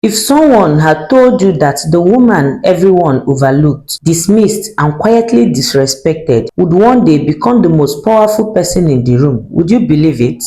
If someone had told you that the woman everyone overlooked, dismissed, and quietly disrespected would one day become the most powerful person in the room, would you believe it?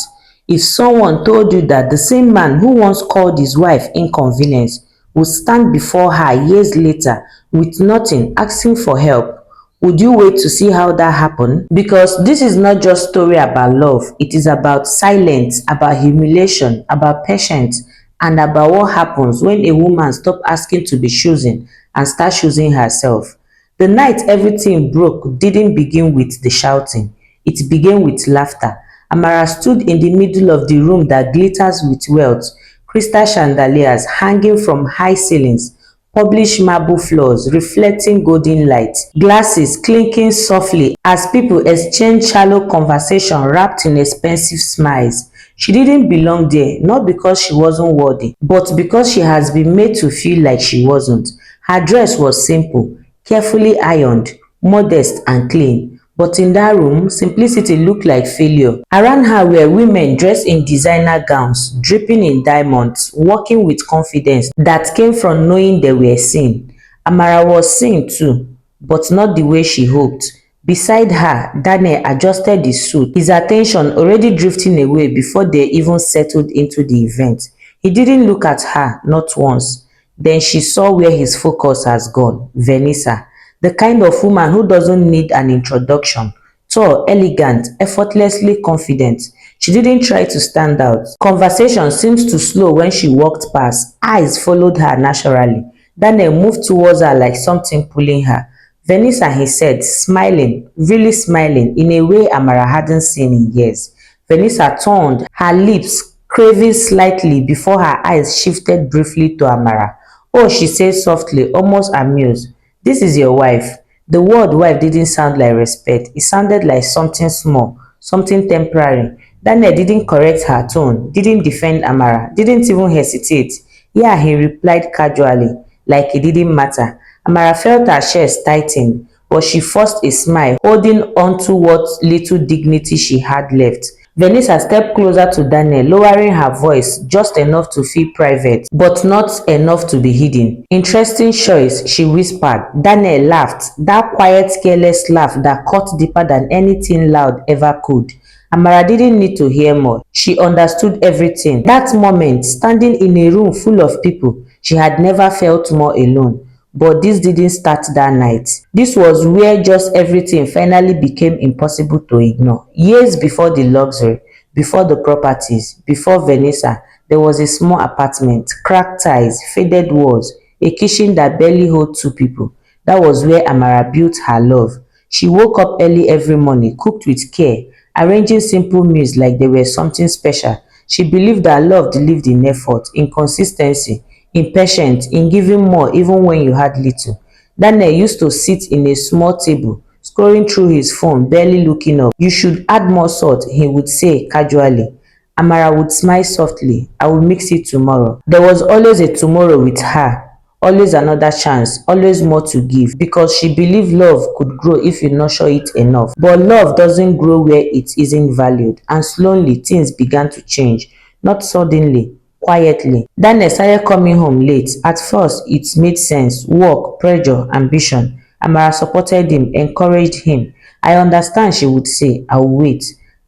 If someone told you that the same man who once called his wife Inconvenience would stand before her years later with nothing, asking for help, would you wait to see how that happened? Because this is not just story about love, it is about silence, about humiliation, about patience, and about what happens when a woman stops asking to be chosen and starts choosing herself. The night everything broke didn't begin with the shouting, it began with laughter. Amara stood in the middle of the room that glitters with wealth, crystal chandeliers hanging from high ceilings, polished marble floors reflecting golden light, glasses clinking softly as people exchange shallow conversation wrapped in expensive smiles. She didn't belong there, not because she wasn't worthy, but because she has been made to feel like she wasn't. Her dress was simple, carefully ironed, modest and clean. But in that room, simplicity looked like failure. Around her were women dressed in designer gowns, dripping in diamonds, walking with confidence that came from knowing they were seen. Amara was seen too, but not the way she hoped. Beside her, Daniel adjusted his suit, his attention already drifting away before they even settled into the event. He didn't look at her, not once. Then she saw where his focus has gone, Vanessa, the kind of woman who doesn't need an introduction. Tall, elegant, effortlessly confident. She didn't try to stand out. Conversation seemed to slow when she walked past. Eyes followed her naturally. Daniel moved towards her like something pulling her. Vanessa, he said, smiling, really smiling, in a way Amara hadn't seen in years. Vanessa turned, her lips craving slightly before her eyes shifted briefly to Amara. Oh, she said softly, almost amused. This is your wife. The word wife didn't sound like respect. It sounded like something small, something temporary. Daniel didn't correct her tone, didn't defend Amara, didn't even hesitate. Yeah, he replied casually, like it didn't matter. Amara felt her chest tighten, but she forced a smile, holding on to what little dignity she had left. Vanessa stepped closer to Daniel, lowering her voice just enough to feel private, but not enough to be hidden. Interesting choice, she whispered. Daniel laughed, that quiet, careless laugh that cut deeper than anything loud ever could. Amara didn't need to hear more. She understood everything. That moment, standing in a room full of people, she had never felt more alone. But this didn't start that night. This was where just everything finally became impossible to ignore. Years before the luxury, before the properties, before Vanessa, there was a small apartment, cracked ties, faded walls, a kitchen that barely held two people. That was where Amara built her love. She woke up early every morning, cooked with care, arranging simple meals like they were something special. She believed that love lived in effort, in consistency, in patience, in giving more even when you had little. Daniel used to sit in a small table, scrolling through his phone, barely looking up. You should add more salt, he would say casually. Amara would smile softly. I will mix it tomorrow. There was always a tomorrow with her. Always another chance, always more to give, because she believed love could grow if you nurture it enough. But love doesn't grow where it isn't valued, and slowly things began to change, not suddenly, quietly. Daniel started coming home late. At first, it made sense, work, pressure, ambition. Amara supported him, encouraged him. I understand, she would say, I will wait.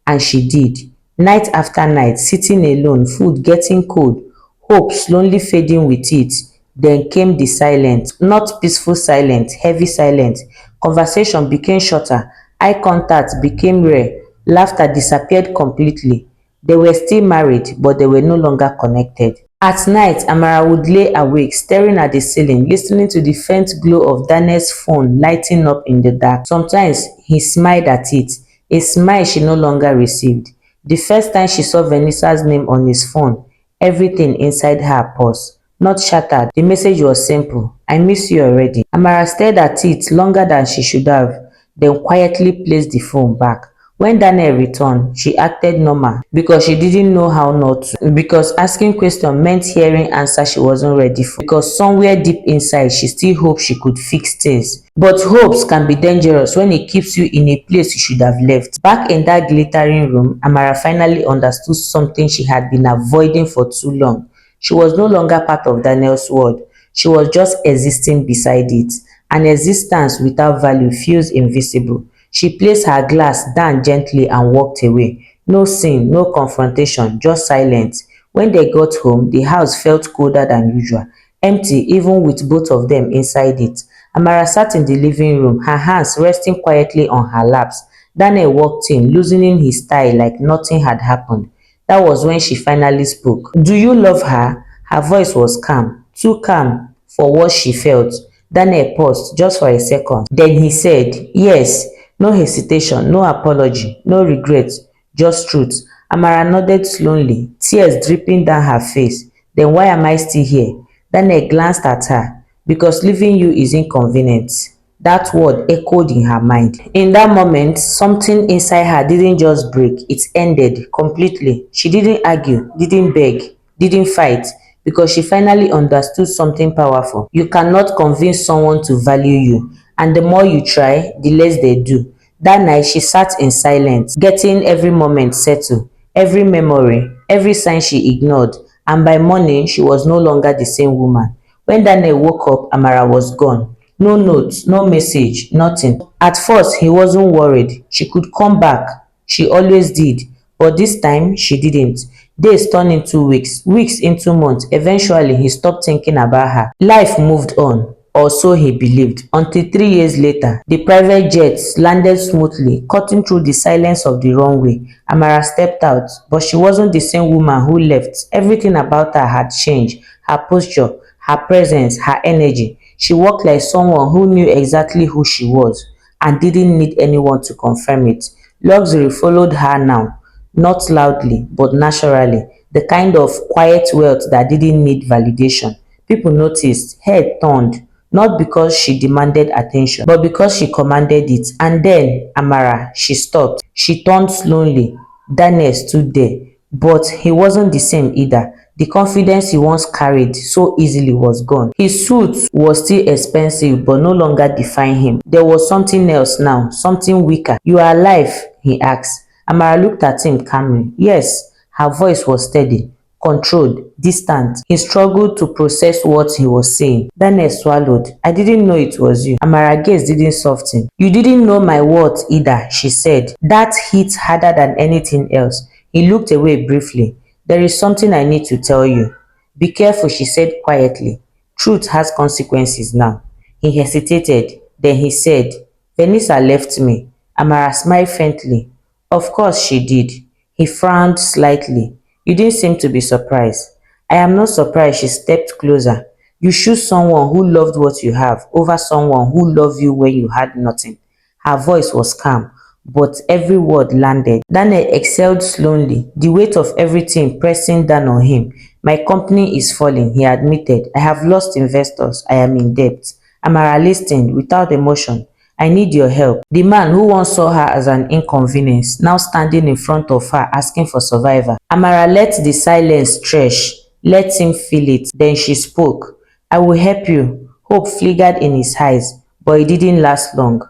And she did. Night after night, sitting alone, food getting cold, hope slowly fading with it. Then came the silence, not peaceful silence, heavy silence. Conversation became shorter, eye contact became rare, laughter disappeared completely. They were still married, but they were no longer connected. At night, Amara would lay awake, staring at the ceiling, listening to the faint glow of Daniel's phone lighting up in the dark. Sometimes he smiled at it, a smile she no longer received. The first time she saw Vanessa's name on his phone, everything inside her paused. Not shattered, the message was simple. I miss you already. Amara stared at it longer than she should have, then quietly placed the phone back. When Daniel returned, she acted normal because she didn't know how not to. Because asking questions meant hearing answers she wasn't ready for. Because somewhere deep inside, she still hoped she could fix things. But hopes can be dangerous when it keeps you in a place you should have left. Back in that glittering room, Amara finally understood something she had been avoiding for too long. She was no longer part of Daniel's world. She was just existing beside it. An existence without value feels invisible. She placed her glass down gently and walked away. No scene, no confrontation, just silence. When they got home, the house felt colder than usual, empty even with both of them inside it. Amara sat in the living room, her hands resting quietly on her laps. Daniel walked in, loosening his tie like nothing had happened. That was when she finally spoke. Do you love her? Her voice was calm, too calm for what she felt. Daniel paused just for a second. Then he said, yes, no hesitation, no apology, no regret, just truth. Amara nodded slowly, tears dripping down her face. Then why am I still here? Daniel glanced at her. Because leaving you is inconvenient. That word echoed in her mind. In that moment, something inside her didn't just break, it ended completely. She didn't argue, didn't beg, didn't fight, because she finally understood something powerful. You cannot convince someone to value you, and the more you try, the less they do. That night, she sat in silence, getting every moment settled, every memory, every sign she ignored, and by morning, she was no longer the same woman. When Daniel woke up, Amara was gone. No notes, no message, nothing. At first, he wasn't worried. She could come back. She always did. But this time, she didn't. Days turned into weeks, weeks into months. Eventually, he stopped thinking about her. Life moved on, or so he believed, until 3 years later, the private jets landed smoothly, cutting through the silence of the runway. Amara stepped out, but she wasn't the same woman who left. Everything about her had changed. Her posture, her presence, her energy. She walked like someone who knew exactly who she was and didn't need anyone to confirm it. Luxury followed her now, not loudly, but naturally, the kind of quiet wealth that didn't need validation. People noticed, head turned, not because she demanded attention, but because she commanded it. And then, Amara, she stopped. She turned slowly. Daniel stood there, but he wasn't the same either. The confidence he once carried so easily was gone. His suit was still expensive but no longer defined him. There was something else now, something weaker. You are alive? He asked. Amara looked at him calmly. Yes, her voice was steady, controlled, distant. He struggled to process what he was saying. Daniel swallowed. I didn't know it was you. Amara's gaze didn't soften. You didn't know my words either, she said. That hit harder than anything else. He looked away briefly. There is something I need to tell you. Be careful, she said quietly. Truth has consequences now. He hesitated. Then he said, Vanessa left me. Amara smiled faintly. Of course she did. He frowned slightly. You didn't seem to be surprised. I am not surprised. She stepped closer. You choose someone who loved what you have over someone who loved you when you had nothing. Her voice was calm, but every word landed. Daniel exhaled slowly, the weight of everything pressing down on him. My company is falling, he admitted. I have lost investors. I am in debt. Amara listened without emotion. I need your help. The man who once saw her as an inconvenience, now standing in front of her asking for survival. Amara let the silence stretch, let him feel it. Then she spoke. I will help you. Hope flickered in his eyes, but it didn't last long.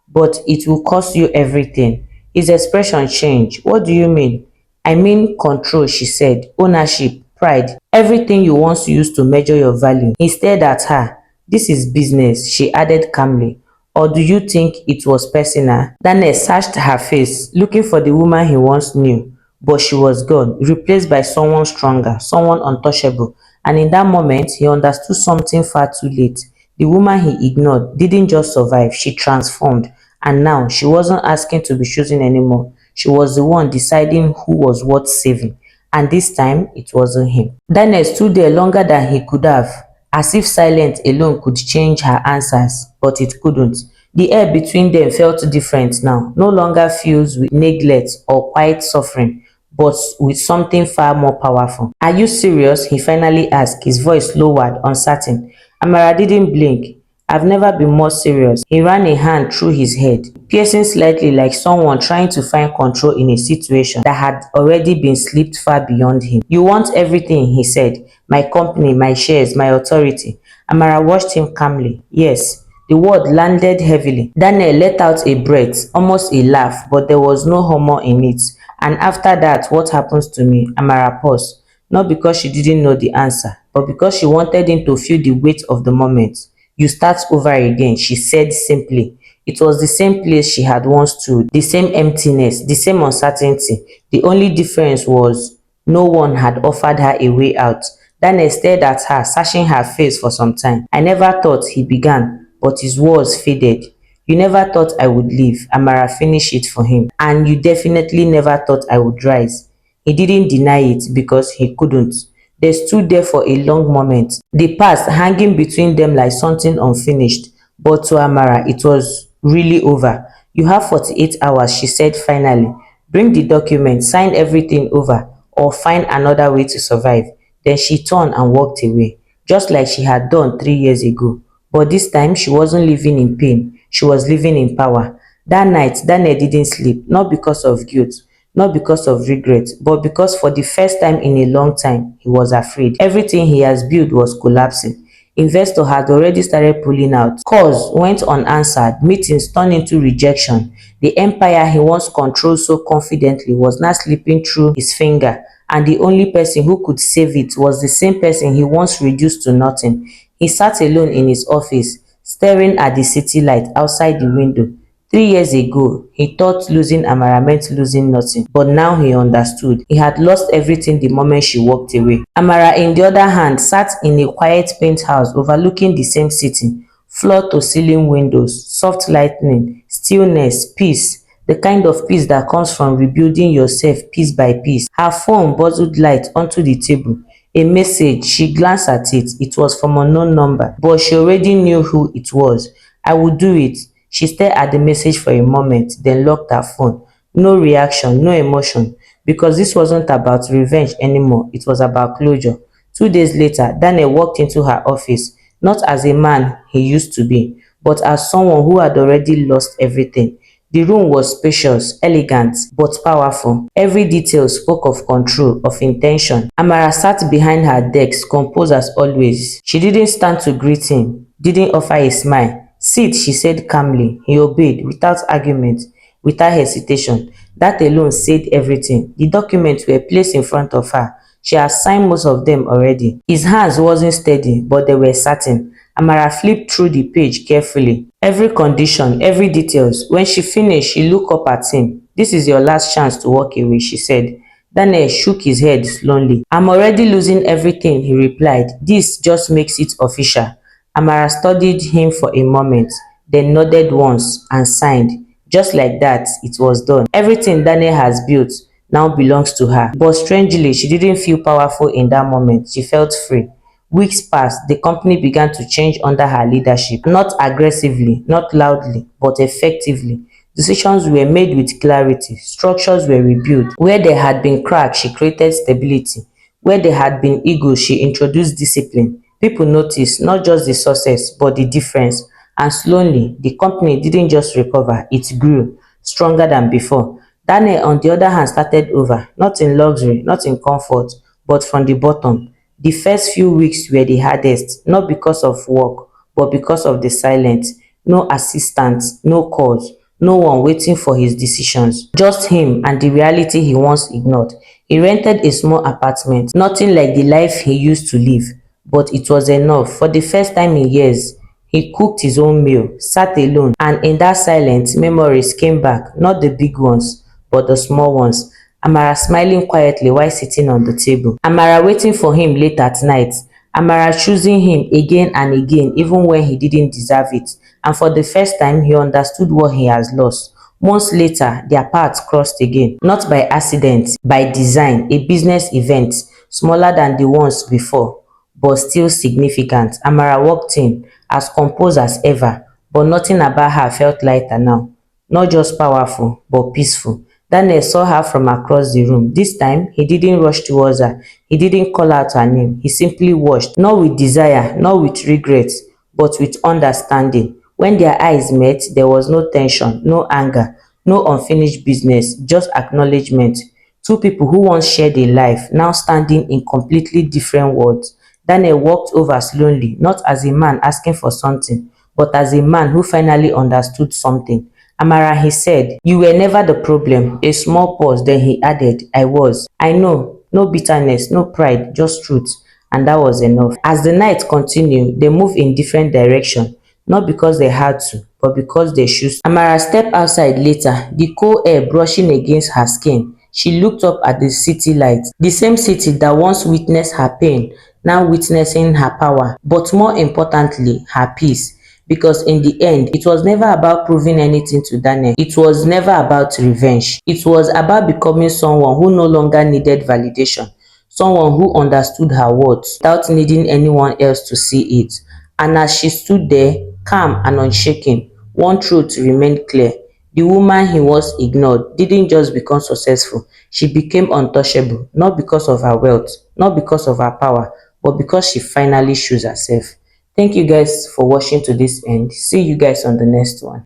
But it will cost you everything. His expression changed. What do you mean? I mean control, she said. Ownership, pride, everything you once used to measure your value. He stared at her. This is business, she added calmly. Or do you think it was personal? Daniel searched her face, looking for the woman he once knew. But she was gone, replaced by someone stronger, someone untouchable. And in that moment, he understood something far too late. The woman he ignored didn't just survive, she transformed. And now she wasn't asking to be chosen anymore. She was the one deciding who was worth saving. And this time, it wasn't him. Daniel stood there longer than he could have, as if silence alone could change her answers, but it couldn't. The air between them felt different now, no longer filled with neglect or quiet suffering, but with something far more powerful. Are you serious? He finally asked, his voice lowered, uncertain. Amara didn't blink. I've never been more serious. He ran a hand through his head, piercing slightly like someone trying to find control in a situation that had already been slipped far beyond him. You want everything, he said. My company, my shares, my authority. Amara watched him calmly. Yes. The word landed heavily. Daniel let out a breath, almost a laugh, but there was no humor in it. And after that, what happens to me? Amara paused. not because she didn't know the answer, but because she wanted him to feel the weight of the moment. You start over again, she said simply. It was the same place she had once stood, the same emptiness, the same uncertainty. The only difference was no one had offered her a way out. Daniel stared at her, searching her face for some time. I never thought, he began, but his words faded. You never thought I would leave. Amara finished it for him. And you definitely never thought I would rise. He didn't deny it because he couldn't. They stood there for a long moment, the past hanging between them like something unfinished. But to Amara, it was really over. You have 48 hours, she said finally. Bring the document, sign everything over, or find another way to survive. Then she turned and walked away, just like she had done 3 years ago. But this time, she wasn't living in pain, she was living in power. That night, Daniel didn't sleep, not because of guilt, not because of regret, but because for the first time in a long time, he was afraid. Everything he has built was collapsing. Investor had already started pulling out. Calls went unanswered, meetings turned into rejection. The empire he once controlled so confidently was now slipping through his finger, and the only person who could save it was the same person he once reduced to nothing. He sat alone in his office, staring at the city light outside the window. 3 years ago, he thought losing Amara meant losing nothing, but now he understood. He had lost everything the moment she walked away. Amara, on the other hand, sat in a quiet penthouse overlooking the same city. Floor to ceiling windows, soft lighting, stillness, peace. The kind of peace that comes from rebuilding yourself piece by piece. Her phone buzzed light onto the table. A message. She glanced at it. It was from an unknown number, but she already knew who it was. I would do it. She stared at the message for a moment, then locked her phone. No reaction, no emotion, because this wasn't about revenge anymore, it was about closure. 2 days later, Daniel walked into her office, not as a man he used to be, but as someone who had already lost everything. The room was spacious, elegant, but powerful. Every detail spoke of control, of intention. Amara sat behind her desk, composed as always. She didn't stand to greet him, didn't offer a smile. Sit, she said calmly. He obeyed, without argument, without hesitation. That alone said everything. The documents were placed in front of her. She had signed most of them already. His hands wasn't steady, but they were certain. Amara flipped through the page carefully. Every condition, every details. When she finished, she looked up at him. This is your last chance to walk away, she said. Daniel shook his head slowly. I'm already losing everything, he replied. This just makes it official. Amara studied him for a moment, then nodded once and signed. Just like that, it was done. Everything Daniel has built now belongs to her. But strangely, she didn't feel powerful in that moment. She felt free. Weeks passed, the company began to change under her leadership. Not aggressively, not loudly, but effectively. Decisions were made with clarity. Structures were rebuilt. Where there had been cracks, she created stability. Where there had been ego, she introduced discipline. People noticed not just the success, but the difference. And slowly, the company didn't just recover, it grew stronger than before. Daniel, on the other hand, started over, not in luxury, not in comfort, but from the bottom. The first few weeks were the hardest, not because of work, but because of the silence. No assistants, no calls, no one waiting for his decisions. Just him and the reality he once ignored. He rented a small apartment, nothing like the life he used to live, but it was enough. For the first time in years, he cooked his own meal, sat alone, and in that silence, memories came back, not the big ones, but the small ones. Amara smiling quietly while sitting on the table. Amara waiting for him late at night. Amara choosing him again and again, even when he didn't deserve it. And for the first time, he understood what he has lost. Months later, their paths crossed again, not by accident, by design, a business event, smaller than the ones before, but still significant. Amara walked in, as composed as ever, but nothing about her felt lighter now. Not just powerful, but peaceful. Daniel saw her from across the room. This time, he didn't rush towards her. He didn't call out her name. He simply watched, not with desire, not with regret, but with understanding. When their eyes met, there was no tension, no anger, no unfinished business, just acknowledgement. Two people who once shared a life, now standing in completely different worlds. Daniel walked over slowly, not as a man asking for something, but as a man who finally understood something. Amara, he said, you were never the problem. A small pause, then he added, I was. I know, No bitterness, no pride, just truth. And that was enough. As the night continued, they moved in different directions, not because they had to, but because they chose to. Amara stepped outside later, the cold air brushing against her skin. She looked up at the city lights, the same city that once witnessed her pain, now witnessing her power, but more importantly, her peace. Because in the end, it was never about proving anything to Daniel. It was never about revenge. It was about becoming someone who no longer needed validation, someone who understood her words without needing anyone else to see it. And as she stood there, calm and unshaken, one truth remained clear. The woman he once ignored didn't just become successful, she became untouchable, not because of her wealth, not because of her power, but because she finally chose herself. Thank you guys for watching to this end. See you guys on the next one.